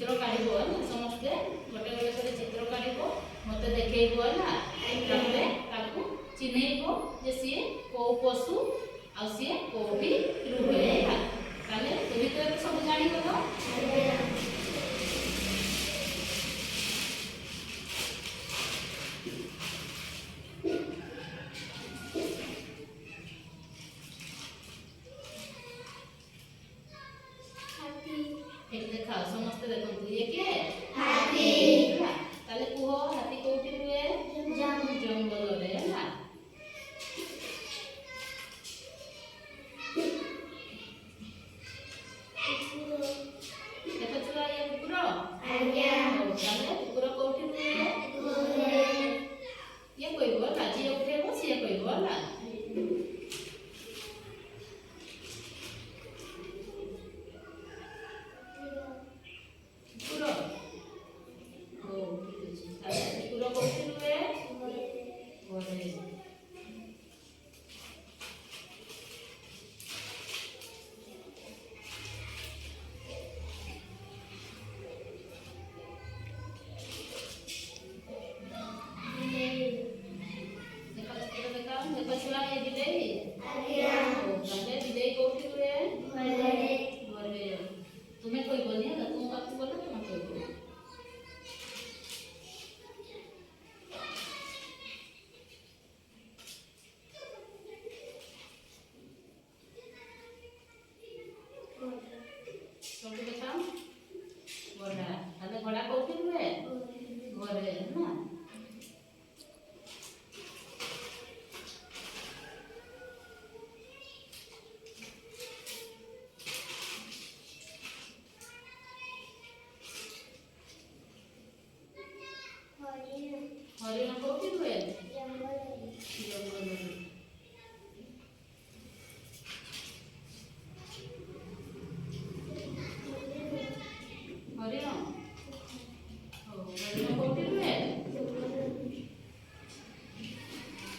चित्र काढ़िबो समस्ते गोटे गोटे कर चित्र काढ़िबो मते देखैबो ना तापरे ताकू चिन्हैबो जे सिए को पशु आ सिए कोठी रुहे ताले ए भितर सब जानिबो तो एक देखा समस्त देखो ये के हाथी ताले कुहो हाथी कोठी रुहे जंगल रे ना देखो छुआ ये कुकुर आज्ञा ताले कुकुर कोठी रुहे ये कोई बोला जी उठेबो से कोई बोला कुकुर ओ ठीक अछि ताले कुकुर कोठी रुहे घरे देखो छुआ ये बिलेई ताले बिलेई कोठी रुहे घरे तुम्हें कोई बोलिए ना तुम काकू बोलो तुम कोई बोलो सब